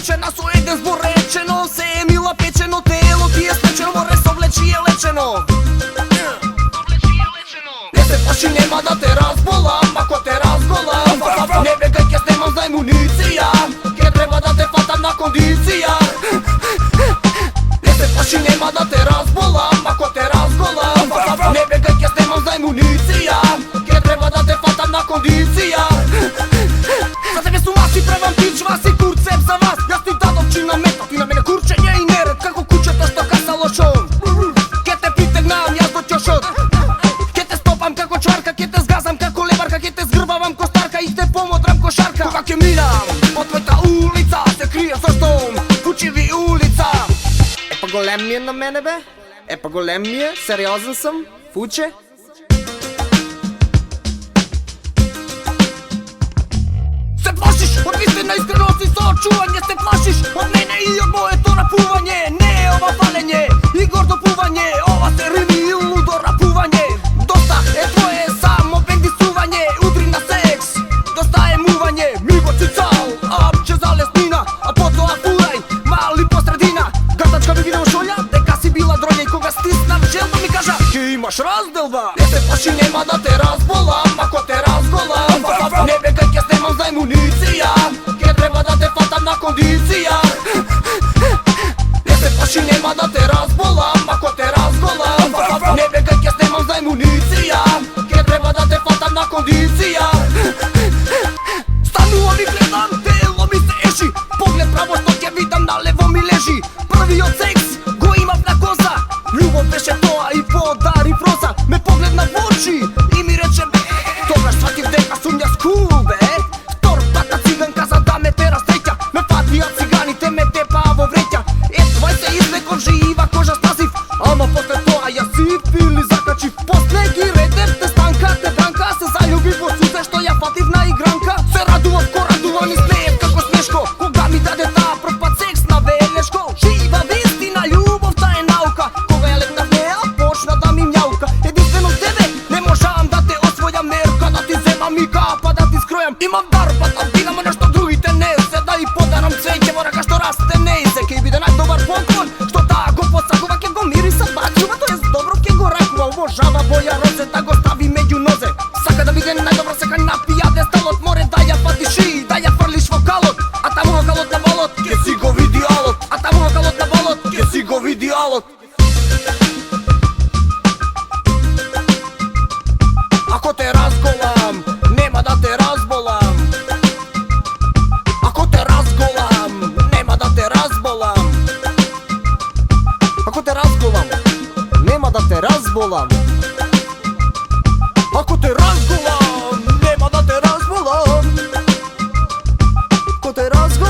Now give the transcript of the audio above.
речена со еден збор речено. Се е мила печено, тело ти е стечено, море се облечи е лечено. Не се плаши, нема да те разболам, ако те разголам. Не бегај, ке снимам за емуниција, ке треба да те фатам на кондиција. Не се плаши, нема да те разболам, ако те разголам. Не бегај, ке снимам за емуниција, ке треба да те фатам на кондиција. За тебе сум аз и правам пичва си курцеп за вас. Јас ти дадов чин на мета, ти на мене курчење и неред, како кучето што каса лошон. Ке те притегнам јас до ќошот, ке те стопам како чварка, ке те сгазам како лебарка, ке те згрбавам ко старка и те помодрам ко шарка. Кога ке минам по твојата улица, се крија заштом кучеви улица. Е па голем ми е на мене бе, е па голем ми е, сериозен сум, фуче. Се плашиш од вистина, искреност и соочување. Се плашиш од мене и од моето рапување. Не е ова фалење и гордо пување, ова се рими и лудо рапување. Доста е твое само бендисување, удри на секс, доста е мување. Миго цицал, апче за леснина, а потоа фурај, мали по средина. Гатачка ми видео шолја, дека си била дроња и кога стиснам желба ми кажа ке имаш разделба. Не се плаши, нема да те разболам, ако те разголам. Не бегај, ке снимам за емуниција, ке треба да те фатам на кондиција. Не се плаши, нема да те разболам, ако те разголам. Не бегај, ке снимам за емуниција, ке треба да те фатам на кондиција. Станувам и гледам, тело ми се еши, поглед право што ќе видам налево ми лежи. Првиот секс го имав на коза, љубов беше тоа и подари проза. Ме погледна во очи и ми рече бе, тогаш сватив дека сум јас кул бе. Втор пат на циганка за да ме те растреќа, ме фатија циганите, ме тепаа во вреќа. Е, твој се излеков, жива кожа стасив, ама после тоа ја сифили закачив. После ги редев те станка, те бранка, се заљубив во суте што ја фатив на игранка. Се радував ко радуван и смеев како смешко, кога ми даде таа прв пат секс на велешко. Жива вистина, љубовта е наука, кога ја легнав неа почна да ми мјаука. Единствено тебе не можам да те освојам, нерка да ти земам и капа да ти скројам. Имам дар, па да видам нешто другите не се, да и подарам цвеќе во рака што расте не се. Ке биде најдобар поклон, што таа го посакува, ке го мириса бачува, тоа е добро ке го ракува. Обожава боја розе, да го стави меѓу нозе. Сака да биде најдобро, сека на пијаде сталот, море да ја фатиш и да ја фрлиш во калот. А таму во калот на балот, ке си го види алот. А таму во калот на балот, ке си го види алот. Ако те разголам, нема да те разболам. Ако те разголам, нема да те разболам. Ако те разголам, нема да те разболам. Ако те разголам, нема да те разболам. Ако те разголам,